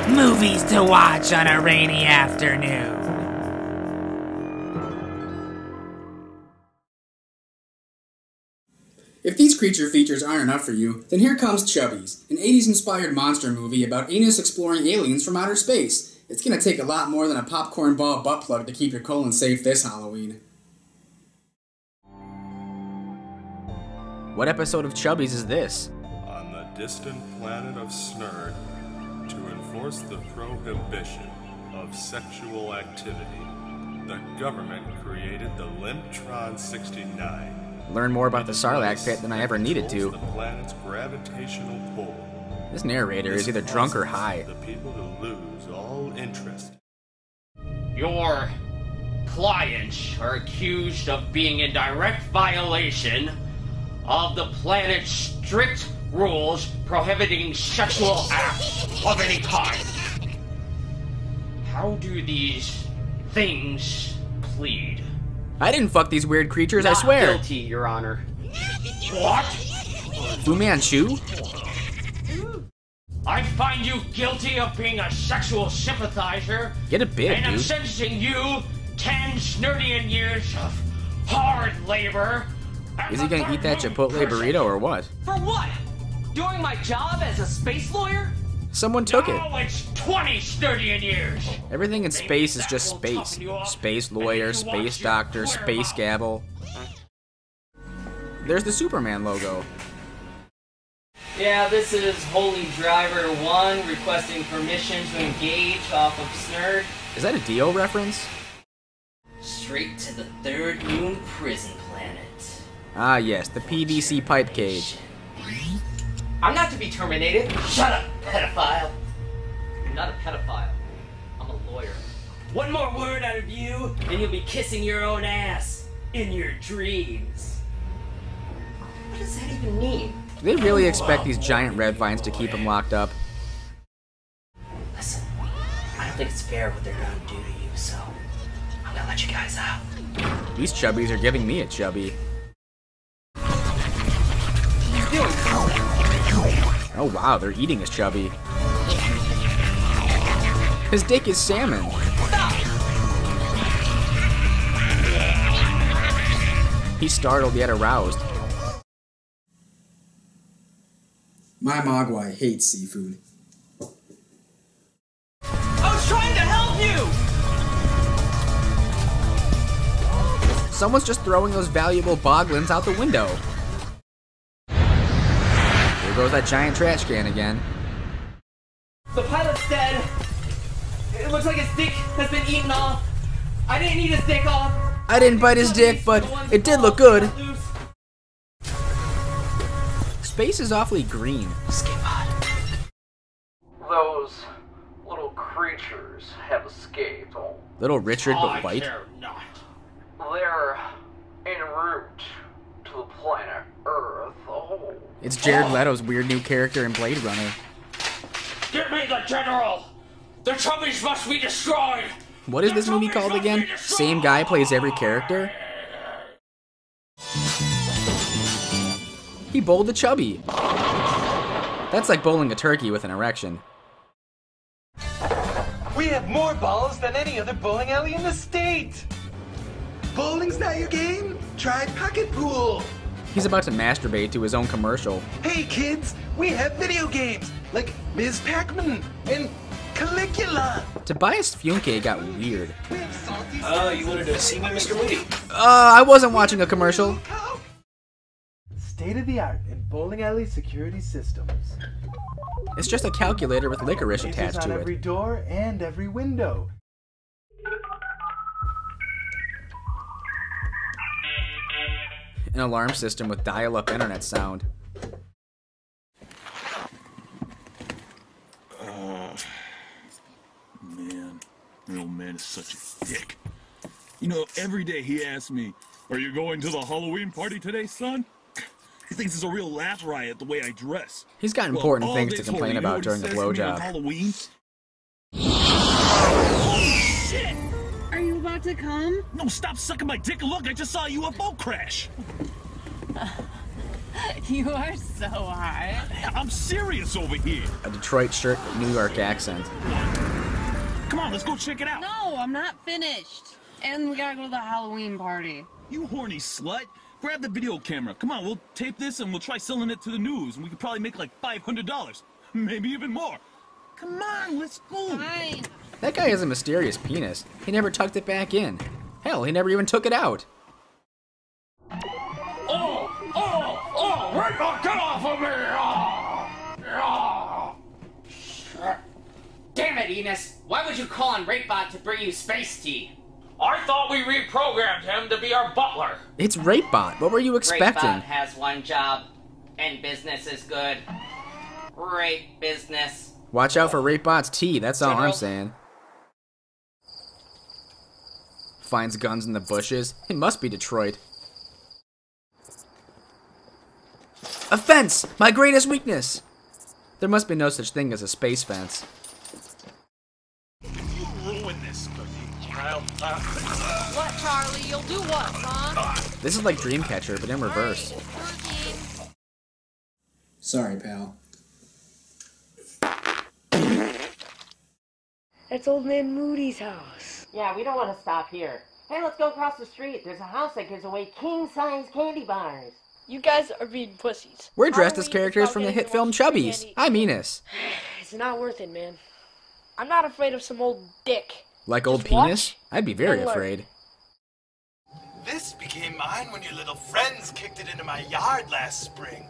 Movies to watch on a rainy afternoon. If these creature features aren't enough for you, then here comes Chubbies, an 80s-inspired monster movie about anus-exploring aliens from outer space. It's gonna take a lot more than a popcorn ball butt plug to keep your colon safe this Halloween. What episode of Chubbies is this? On the distant planet of Snerd, to enforce the prohibition of sexual activity, the government created the Limptron 69. Learn more about the Sarlacc pit than I ever needed to. The planet's gravitational pull. This narrator is either drunk or high. The people to lose all interest. Your clients are accused of being in direct violation of the planet's strict rules prohibiting sexual acts of any kind. How do these things plead? I didn't fuck these weird creatures, I Not swear. guilty, Your Honor. What? Fu Manchu? I find you guilty of being a sexual sympathizer. Get a bit, and I'm dude. sentencing you 10 Snerdian years of hard labor. Is he gonna eat that Chipotle burrito or what? For what? Doing my job as a space lawyer? Someone took it. Oh, it's 20 Snerdian years. Everything in space is just space. Space lawyer, space doctor, space gavel. There's the Superman logo. Yeah, this is Holy Driver 1 requesting permission to engage off of Snerd. Is that a Dio reference? Straight to the third moon prison planet. Ah yes, the PVC pipe cage. I'm not to be terminated. Shut up, pedophile. I'm not a pedophile. I'm a lawyer. One more word out of you, and you'll be kissing your own ass in your dreams. What does that even mean? Do they really expect these giant red vines to keep him locked up? Listen, I don't think it's fair what they're gonna do to you, so I'm gonna let you guys out. These chubbies are giving me a chubby. He's doing something. Oh wow, they're eating his chubby. His dick is salmon. He's startled yet aroused. My Mogwai hates seafood. I was trying to help you! Someone's just throwing those valuable boglins out the window. There goes that giant trash can again. The pilot's dead. It looks like his dick has been eaten off. I didn't eat his dick off. I didn't bite his dick, but it did look good. Space is awfully green. Escape pod. Those little creatures have escaped. Little Richard, but I white. care not. They're en route to the planet Earth. Oh. It's Jared Leto's weird new character in Blade Runner. Give me the general. The Chubbies must be destroyed. What is this movie called again? Same guy plays every character? He bowled a chubby. That's like bowling a turkey with an erection. We have more balls than any other bowling alley in the state. Bowling's not your game? Try pocket pool. He's about to masturbate to his own commercial. Hey kids, we have video games like Ms. Pac-Man and Caligula. Tobias Funke got weird. Oh, you wanted to see me, Mr. Moody? I wasn't watching a commercial. State of the art in bowling alley security systems. It's just a calculator with licorice attached on to every it. door and every window. An alarm system with dial-up internet sound. Man, the old man is such a dick. You know, every day he asks me, "Are you going to the Halloween party today, son?" He thinks it's a real laugh riot the way I dress. He's got important Well, things all to this complain whole, about during the you know what he says to me on blowjob. Halloween? Shit! Are you about to come? No, stop sucking my dick and look, I just saw a UFO crash. You are so hot. I'm serious over here. A Detroit shirt with New York accent. Come on, let's go check it out. No, I'm not finished. And we gotta go to the Halloween party. You horny slut. Grab the video camera. Come on, we'll tape this and we'll try selling it to the news. And we could probably make like $500. Maybe even more. Come on, let's go. Fine. That guy has a mysterious penis. He never tucked it back in. Hell, he never even took it out. Right now, get off of me! Damn it, Enos. Why would you call on Rapebot to bring you space tea? I thought we reprogrammed him to be our butler. It's Rapebot. What were you expecting? Rapebot has one job, and business is good. Rape business. Watch out for Rapebot's tea, that's all General? I'm saying. Finds guns in the bushes. It must be Detroit. A fence! My greatest weakness! There must be no such thing as a space fence. You ruined this, Cookie. What, Charlie? You'll do what, huh? This is like Dreamcatcher, but in reverse. Sorry, pal. That's old man Moody's house. Yeah, we don't want to stop here. Hey, let's go across the street. There's a house that gives away king-size candy bars. You guys are being pussies. We're dressed as characters from the hit film Chubbies. I'm Enos. It's not worth it, man. I'm not afraid of some old dick. Like old Just watch penis? I'd be very and learn. afraid. This became mine when your little friends kicked it into my yard last spring.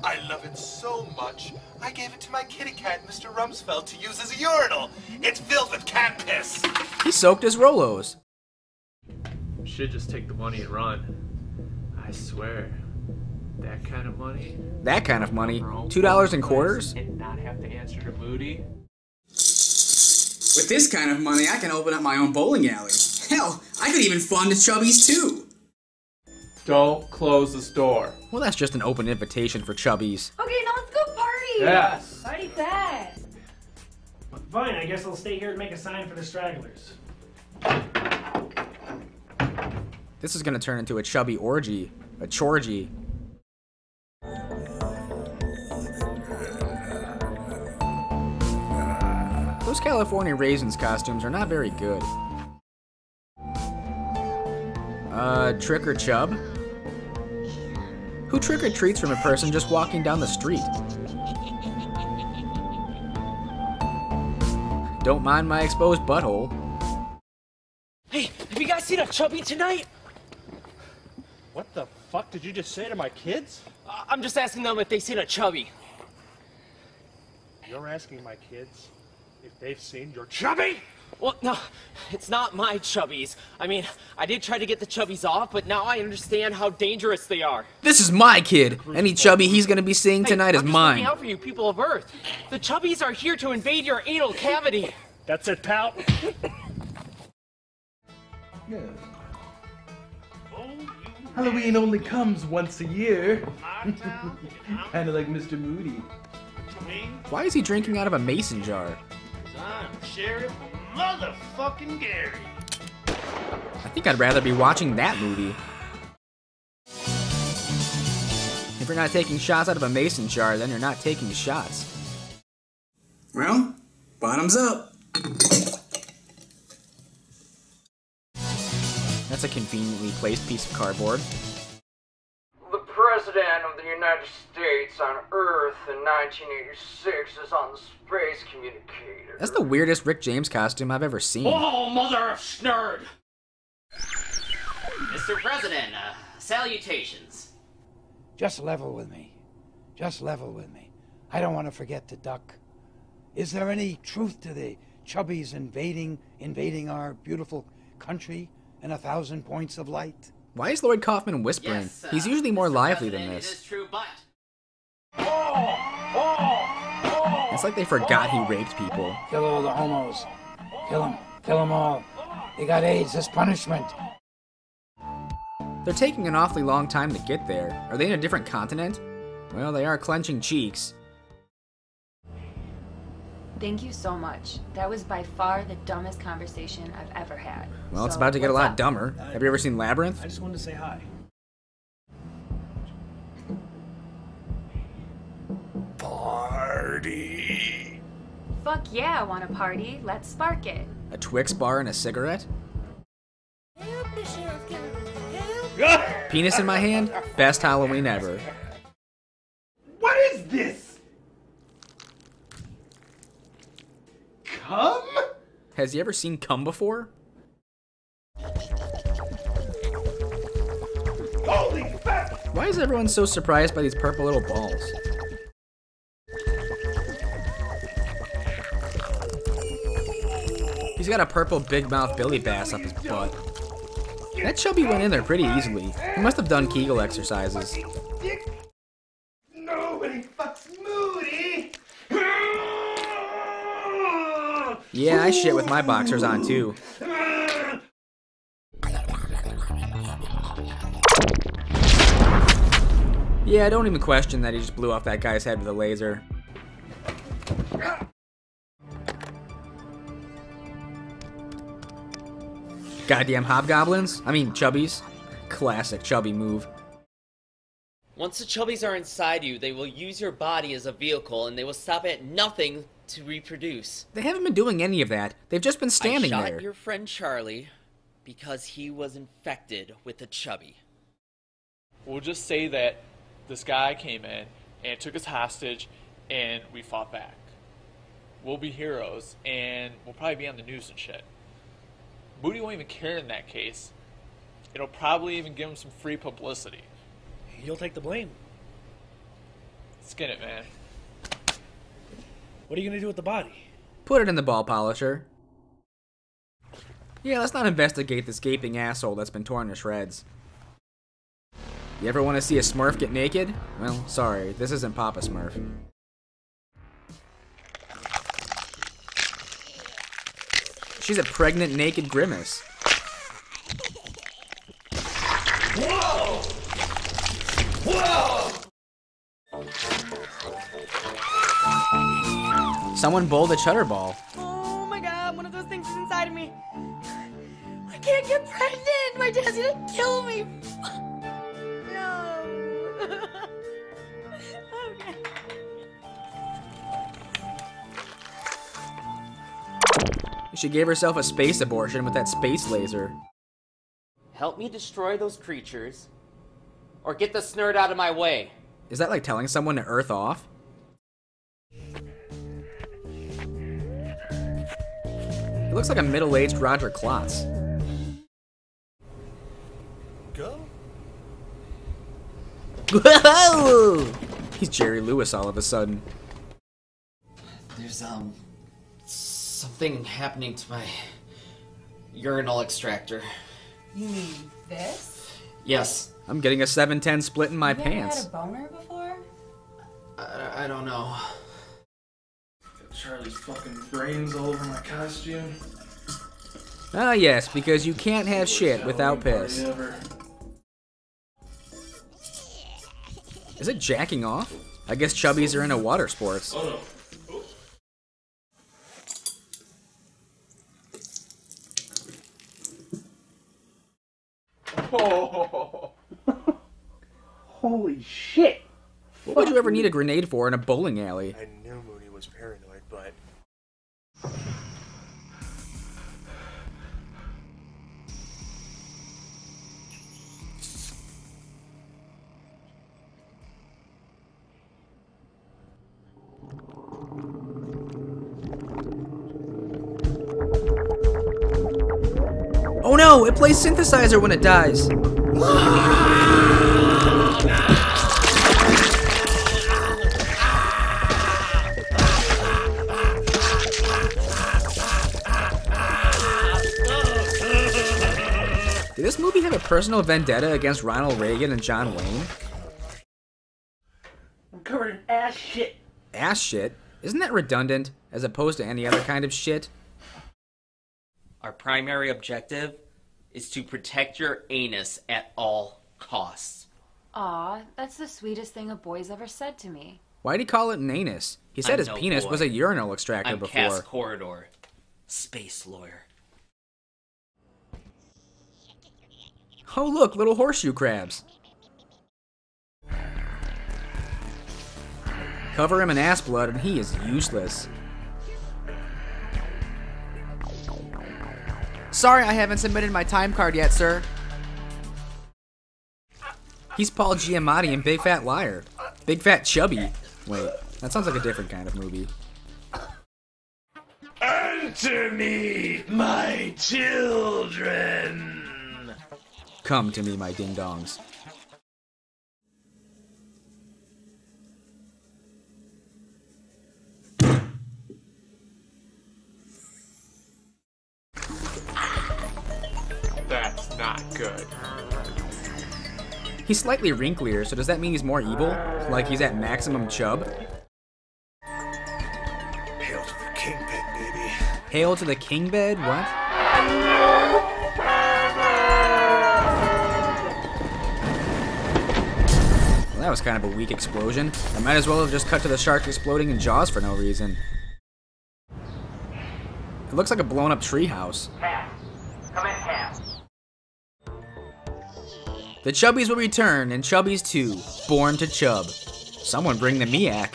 I love it so much, I gave it to my kitty cat, Mr. Rumsfeld, to use as a urinal. It's filled with cat piss. He soaked his Rolos. Should just take the money and run. I swear. That kind of money? That kind of money? $2 in quarters? And not have to answer to Moody? With this kind of money, I can open up my own bowling alley. Hell, I could even fund Chubbies too. Don't close this door. Well, that's just an open invitation for Chubbies. Okay, now let's go party! Yes. Party fast! Fine, I guess I'll stay here and make a sign for the stragglers. This is gonna turn into a chubby orgy. A chorgy. Those California Raisins costumes are not very good. Trick or chub? Who trick-or-treats from a person just walking down the street? Don't mind my exposed butthole. Hey, have you guys seen a chubby tonight? What the fuck did you just say to my kids? I'm just asking them if they've seen a chubby. You're asking my kids if they've seen your chubby? Well, no, it's not my chubbies. I mean, I did try to get the chubbies off, but now I understand how dangerous they are. This is my kid. Any chubby he's gonna be seeing tonight is I'm just mine. looking out for you people of Earth. The chubbies are here to invade your anal cavity. That's it, pal. Yeah. Halloween only comes once a year. Kinda like Mr. Moody. Why is he drinking out of a mason jar? I'm Sheriff motherfucking Gary. I think I'd rather be watching that movie. If you're not taking shots out of a mason jar, then you're not taking shots. Well, bottoms up. That's a conveniently placed piece of cardboard. The President of the United States on Earth in 1986 is on the space communicator. That's the weirdest Rick James costume I've ever seen. Oh, mother of Snerd! Mr. President, salutations. Just level with me. Just level with me. I don't want to forget to duck. Is there any truth to the Chubbies invading our beautiful country in 1,000 points of light? Why is Lloyd Kaufman whispering? Yes, He's usually more Mr. lively President, than It this. is true, but... It's like they forgot he raped people. Kill all the homos. Kill them all. They got AIDS as punishment. They're taking an awfully long time to get there. Are they in a different continent? Well, they are clenching cheeks. Thank you so much. That was by far the dumbest conversation I've ever had. Well, it's about to get a lot dumber. Have you ever seen Labyrinth? I just wanted to say hi. Fuck yeah, I want a party. Let's spark it. A Twix bar and a cigarette? Penis in my hand? Best Halloween ever. What is this? Cum? Has he ever seen cum before? Holy fuck! Why is everyone so surprised by these purple little balls? He's got a purple big mouth Billy Bass up his butt. That chubby went in there pretty easily. He must have done Kegel exercises. Nobody fucks Moody! Yeah, I shit with my boxers on too. Yeah, don't even question that he just blew off that guy's head with a laser. Goddamn hobgoblins? I mean, chubbies. Classic chubby move. Once the chubbies are inside you, they will use your body as a vehicle, and they will stop at nothing to reproduce. They haven't been doing any of that. They've just been standing I shot there. your friend Charlie because he was infected with a chubby. We'll just say that this guy came in and took us hostage, and we fought back. We'll be heroes, and we'll probably be on the news and shit. Moody won't even care in that case. It'll probably even give him some free publicity. You'll take the blame. Skin it, man. What are you gonna do with the body? Put it in the ball polisher. Yeah, let's not investigate this gaping asshole that's been torn to shreds. You ever want to see a Smurf get naked? Well, sorry, this isn't Papa Smurf. She's a pregnant, naked grimace. Whoa! Whoa! Someone bowled a cheddar ball. Oh my god, one of those things is inside of me. I can't get pregnant. My dad's gonna kill me. No. Okay. She gave herself a space abortion with that space laser. Help me destroy those creatures, or get the Snerd out of my way. Is that like telling someone to earth off? He looks like a middle-aged Roger Klotz. Go? Whoa! He's Jerry Lewis all of a sudden. There's, something happening to my urinal extractor. You mean this? Yes. I'm getting a 7-10 split in my You pants. had a boner before? I don't know. Got Charlie's fucking brains all over my costume. Ah, yes, because you can't have shit without piss. Is it jacking off? I guess chubbies are into water sports. Oh no. Oh. Holy shit! What would you ever need a grenade for in a bowling alley? I knew Moody was paranoid, but... Oh no, it plays synthesizer when it dies. Did this movie have a personal vendetta against Ronald Reagan and John Wayne? I'm covered in ass shit. Ass shit? Isn't that redundant, as opposed to any other kind of shit? Our primary objective is to protect your anus at all costs. Aw, that's the sweetest thing a boy's ever said to me. Why'd he call it an anus? He said I'm his no penis boy. was a urinal extractor I'm before. Cass Corridor, space lawyer. Oh look, little horseshoe crabs. Cover him in ass blood and he is useless. Sorry I haven't submitted my time card yet, sir. He's Paul Giamatti in Big Fat Liar. Big Fat Chubby. Wait, that sounds like a different kind of movie. Answer me, my children! Come to me, my ding-dongs. That's not good. He's slightly wrinklier, so does that mean he's more evil? Like he's at maximum chub? Hail to the king bed, baby. Hail to the king bed? What? Well, that was kind of a weak explosion. I might as well have just cut to the shark exploding in Jaws for no reason. It looks like a blown up treehouse. Come in, Cam. The Chubbies will return, and Chubbies 2, Born to Chub. Someone bring the Miak.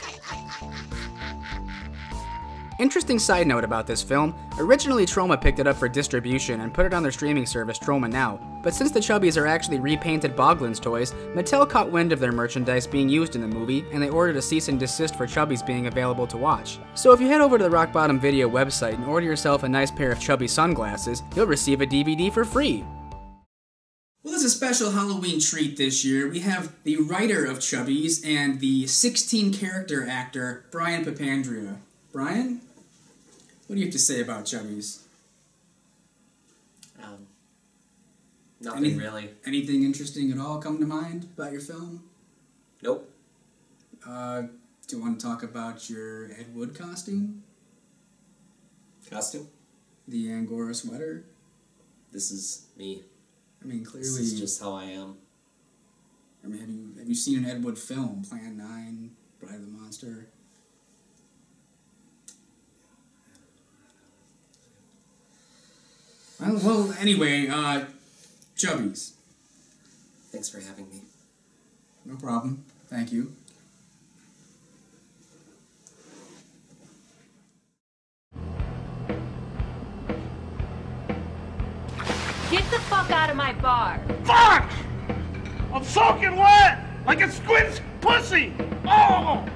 Interesting side note about this film, originally Troma picked it up for distribution and put it on their streaming service Troma Now, but since the Chubbies are actually repainted Boglins toys, Mattel caught wind of their merchandise being used in the movie, and they ordered a cease and desist for Chubbies being available to watch. So if you head over to the Rock Bottom Video website and order yourself a nice pair of Chubby sunglasses, you'll receive a DVD for free. Well, as a special Halloween treat this year, we have the writer of Chubbies and the 16-character actor, Brian Papandrea. Brian, what do you have to say about Chubbies? Nothing really. Anything interesting at all come to mind about your film? Nope. Do you want to talk about your Ed Wood costume? Costume? The Angora sweater? This is me. I mean, clearly... This is just how I am. I mean, have you seen an Ed Wood film? Plan 9, Bride of the Monster? Well, anyway, Chubbies. Thanks for having me. No problem. Thank you. Get the fuck out of my bar. Fuck! I'm soaking wet! Like a squid's pussy! Oh!